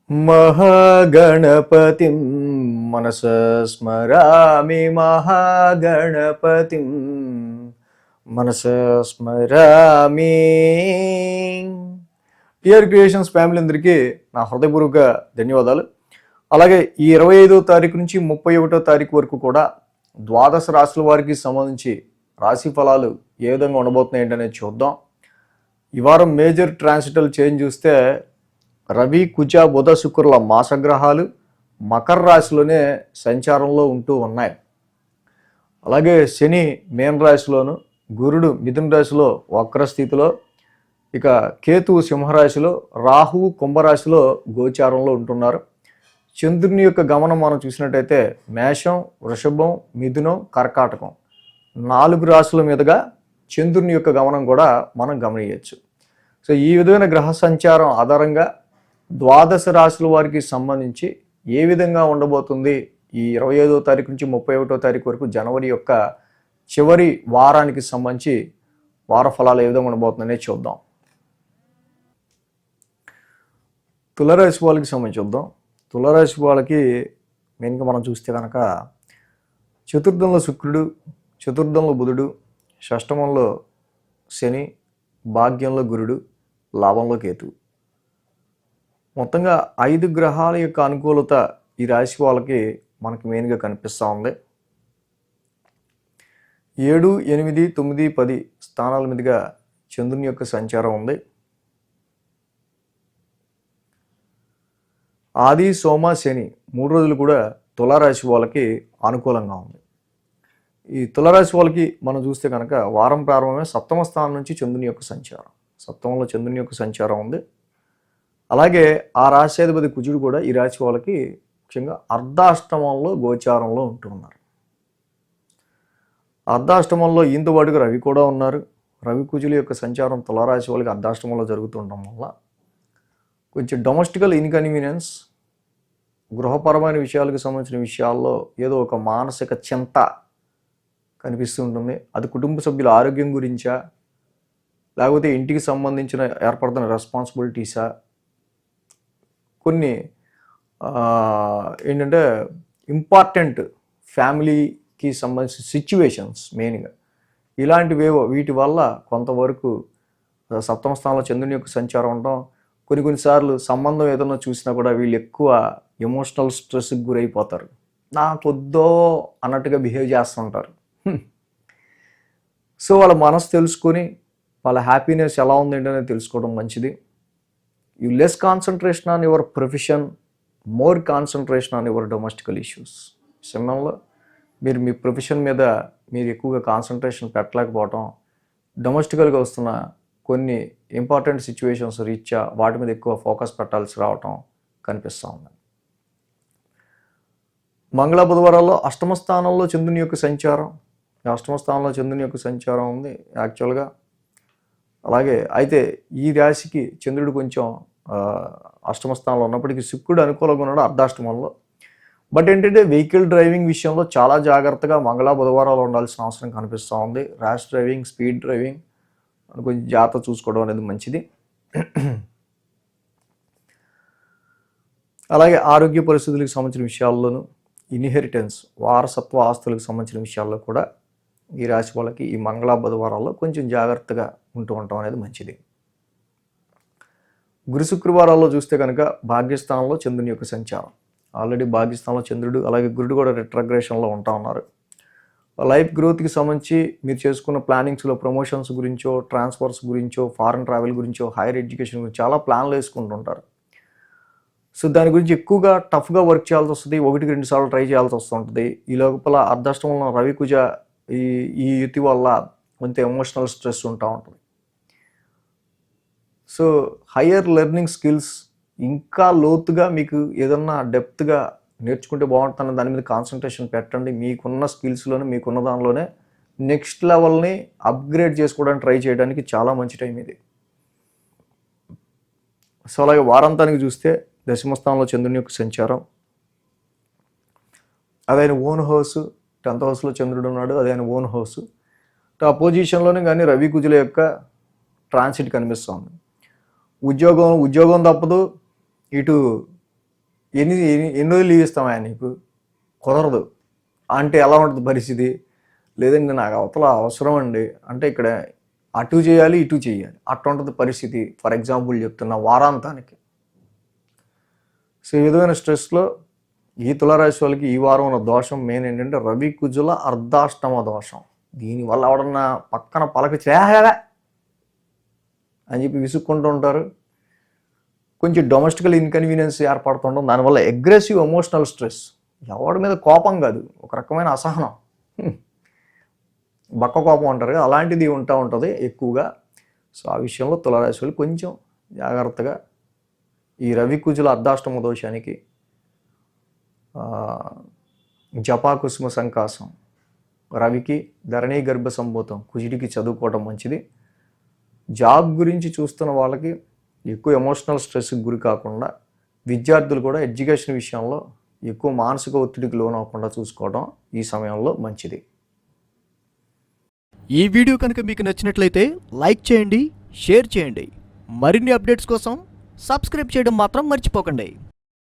మహాగణపతిం మనసా స్మరామి మహాగణపతిం మనసా స్మరామి. TR creations family అందరికీ నా హృదయపూర్వక ధన్యవాదాలు. అలాగే ఈ 25వ తారీఖు నుంచి 31వ తారీఖు వరకు కూడా ద్వాదశ రాశుల వారికి సంబంధించి రాశి ఫలాలు ఏ విధంగా ఉండబోతున్నాయి ఏంటనేది చూద్దాం. ఈ వారం మేజర్ ట్రాన్సిటల్ చేంజ్ చూస్తే రవి, కుజ, బుధ, శుక్రుల మాసగ్రహాలు మకర రాశిలోనే సంచారంలో ఉంటూ ఉన్నాయి. అలాగే శని మేన రాశిలోను, గురుడు మిథున రాశిలో వక్ర స్థితిలో, ఇక కేతువు సింహరాశిలో, రాహువు కుంభరాశిలో గోచారంలో ఉంటున్నారు. చంద్రుని యొక్క గమనం మనం చూసినట్టయితే మేషం, వృషభం, మిథునం, కర్కాటకం 4 రాశుల మీదుగా చంద్రుని యొక్క గమనం కూడా మనం గమనించవచ్చు. సో ఈ విధమైన గ్రహ సంచారం ఆధారంగా ద్వాదశ రాశుల వారికి సంబంధించి ఏ విధంగా ఉండబోతుంది ఈ 25వ తారీఖు నుంచి 31వ తారీఖు వరకు జనవరి యొక్క చివరి వారానికి సంబంధించి వార ఫలాలు ఏ విధంగా ఉండబోతుందనే చూద్దాం. తులారాశి వాళ్ళకి సంబంధించి చూద్దాం. తులారాశి వాళ్ళకి మెయిన్గా మనం చూస్తే కనుక చతుర్థంలో శుక్రుడు, చతుర్థంలో బుధుడు, షష్టమంలో శని, భాగ్యంలో గురుడు, లాభంలో కేతువు. మొత్తంగా 5 గ్రహాల యొక్క అనుకూలత ఈ రాశి వాళ్ళకి మనకి మెయిన్గా కనిపిస్తూ ఉంది. 7, 8, 9, 10 స్థానాల మీదుగా చంద్రుని యొక్క సంచారం ఉంది. ఆది, సోమ, శని 3 రోజులు కూడా తులారాశి వాళ్ళకి అనుకూలంగా ఉంది. ఈ తులారాశి వాళ్ళకి మనం చూస్తే కనుక వారం ప్రారంభమే సప్తమ స్థానం నుంచి చంద్రుని యొక్క సంచారం, సప్తమంలో చంద్రుని యొక్క సంచారం ఉంది. అలాగే ఆ రాశ్యాధిపతి కుజుడు కూడా ఈ రాశి వాళ్ళకి ముఖ్యంగా అర్ధాష్టమంలో గోచారంలో ఉంటున్నారు. అర్ధాష్టమంలో ఈంతో పాటుగా రవి కూడా ఉన్నారు. రవి కుజుల యొక్క సంచారం తులారాశి వాళ్ళకి అర్ధాష్టమంలో జరుగుతుండడం వల్ల కొంచెం డొమెస్టికల్ ఇన్కన్వీనియన్స్, గృహపరమైన విషయాలకు సంబంధించిన విషయాల్లో ఏదో ఒక మానసిక చింత కనిపిస్తూ ఉంటుంది. అది కుటుంబ సభ్యుల ఆరోగ్యం గురించా, లేకపోతే ఇంటికి సంబంధించిన ఏర్పడుతున్న రెస్పాన్సిబిలిటీసా, కొన్ని ఏంటంటే ఇంపార్టెంట్ ఫ్యామిలీకి సంబంధించిన సిచ్యువేషన్స్ మెయిన్గా ఇలాంటివేవో వీటి వల్ల కొంతవరకు సప్తమ స్థానంలో చంద్రుని యొక్క సంచారం ఉండడం, కొన్నిసార్లు సంబంధం ఏదైనా చూసినా కూడా వీళ్ళు ఎక్కువ ఎమోషనల్ స్ట్రెస్కి గురైపోతారు. నాకొద్దో అన్నట్టుగా బిహేవ్ చేస్తుంటారు. సో వాళ్ళ మనసు తెలుసుకొని వాళ్ళ హ్యాపీనెస్ ఎలా ఉంది ఏంటనేది తెలుసుకోవడం మంచిది. You less concentration on your profession, more concentration on your domestical issues. సమయంలో మీరు మీ ప్రొఫెషన్ మీద మీరు ఎక్కువగా కాన్సన్ట్రేషన్ పెట్టలేకపోవటం, డొమెస్టికల్గా వస్తున్న కొన్ని ఇంపార్టెంట్ సిచ్యువేషన్స్ రీత్యా వాటి మీద ఎక్కువ ఫోకస్ పెట్టాల్సి రావటం కనిపిస్తూ ఉంది. మంగళ బుధవారాల్లో అష్టమ స్థానంలో చంద్రుని యొక్క సంచారం, అష్టమ స్థానంలో చంద్రుని యొక్క సంచారం ఉంది యాక్చువల్గా. అలాగే అయితే ఈ రాశికి చంద్రుడు కొంచెం అష్టమ స్థానంలో ఉన్నప్పటికీ శుక్రుడు అనుకూలంగా ఉన్నాడు అర్ధాష్టమంలో. బట్ ఏంటంటే వెహికల్ డ్రైవింగ్ విషయంలో చాలా జాగ్రత్తగా మంగళ బుధవారాలు ఉండాల్సిన అవసరం కనిపిస్తూ ఉంది. ర్యాష్ డ్రైవింగ్, స్పీడ్ డ్రైవింగ్ కొంచెం జాగ్రత్త చూసుకోవడం అనేది మంచిది. అలాగే ఆరోగ్య పరిస్థితులకు సంబంధించిన విషయాల్లోనూ, ఇన్హెరిటెన్స్ వారసత్వ ఆస్తులకు సంబంధించిన విషయాల్లో కూడా ఈ రాశి వాళ్ళకి ఈ మంగళ బుధవారాల్లో కొంచెం జాగ్రత్తగా ఉంటూ ఉండటం అనేది మంచిది. గురు శుక్రవారాల్లో చూస్తే కనుక భాగ్యస్థానంలో చంద్రుని యొక్క సంచారం, ఆల్రెడీ భాగ్యస్థానంలో చంద్రుడు అలాగే గురుడు కూడా రిట్రగ్రేషన్లో ఉంటా ఉన్నారు. లైఫ్ గ్రోత్కి సంబంధించి మీరు చేసుకున్న ప్లానింగ్స్లో ప్రమోషన్స్ గురించో, ట్రాన్స్ఫర్స్ గురించో, ఫారెన్ ట్రావెల్ గురించో, హైయర్ ఎడ్యుకేషన్ గురించి చాలా ప్లాన్లు వేసుకుంటుంటారు. సో దాని గురించి ఎక్కువగా టఫ్గా వర్క్ చేయాల్సి వస్తుంది. 1-2 సార్లు ట్రై చేయాల్సి వస్తుంటుంది. ఈ లోపల అర్ధాష్టమంలో రవి కుజ ఈ యుతి వల్ల కొంత ఎమోషనల్ స్ట్రెస్ ఉంటా ఉంటుంది. సో హయ్యర్ లెర్నింగ్ స్కిల్స్ ఇంకా లోతుగా మీకు ఏదన్నా డెప్త్గా నేర్చుకుంటే బాగుంటుందని దాని మీద కాన్సన్ట్రేషన్ పెట్టండి. మీకున్న స్కిల్స్లోనే, మీకున్న దానిలోనే నెక్స్ట్ లెవెల్ని అప్గ్రేడ్ చేసుకోవడానికి ట్రై చేయడానికి చాలా మంచి టైం ఇది. సో అలాగే వారాంతానికి చూస్తే దశమస్థానంలో చంద్రుని యొక్క సంచారం, అదైన ఓన్ హౌస్ 10th హౌస్లో చంద్రుడు ఉన్నాడు, అదైన ఓన్ హౌస్. ఆ పొజిషన్లోనే కానీ రవి కుజుల యొక్క ట్రాన్సిట్ కనిపిస్తుంది. ఉద్యోగం తప్పదు, ఇటు ఎన్ని రోజులు లీవ్ ఇస్తామా నీకు? కుదరదు అంటే ఎలా ఉంటుంది పరిస్థితి? లేదండి నాకు అవతల అవసరం అండి అంటే ఇక్కడ అటు చేయాలి ఇటు చేయాలి అట్లా ఉంటుంది పరిస్థితి. ఫర్ ఎగ్జాంపుల్ చెప్తున్నా, వారాంతానికి. సో ఈ విధమైన స్ట్రెస్లో ఈ తులారాశి వాళ్ళకి ఈ వారం ఉన్న దోషం మెయిన్ ఏంటంటే రవి కుజుల అర్ధాష్టమ దోషం. దీనివల్ల ఎవడన్నా పక్కన పలక చేయాలా అని చెప్పి విసుక్కుంటూ ఉంటారు. కొంచెం డొమెస్టికల్ ఇన్కన్వీనియన్స్ ఏర్పడుతుంటాం. దానివల్ల అగ్రెసివ్ ఎమోషనల్ స్ట్రెస్, ఎవడి మీద కోపం కాదు, ఒక రకమైన అసహనం, బక్క కోపం అంటారు కదా, అలాంటిది ఉంటుంది ఎక్కువగా. సో ఆ విషయంలో తులారాశి వాళ్ళు కొంచెం జాగ్రత్తగా ఈ రవి కుజుల అర్ధాష్టమ దోషానికి జపా కుసుమ సంకాసం, రవికి ధరణీ గర్భ సంభూతం, కుజుడికి చదువుకోవడం మంచిది. జాబ్ గురించి చూస్తున్న వాళ్ళకి ఎక్కువ ఎమోషనల్ స్ట్రెస్కి గురి కాకుండా, విద్యార్థులు కూడా ఎడ్యుకేషన్ విషయంలో ఎక్కువ మానసిక ఒత్తిడికి లోనవ్వకుండా చూసుకోవడం ఈ సమయంలో మంచిది. ఈ వీడియో కనుక మీకు నచ్చినట్లయితే లైక్ చేయండి, షేర్ చేయండి. మరిన్ని అప్డేట్స్ కోసం సబ్స్క్రైబ్ చేయడం మాత్రం మర్చిపోకండి.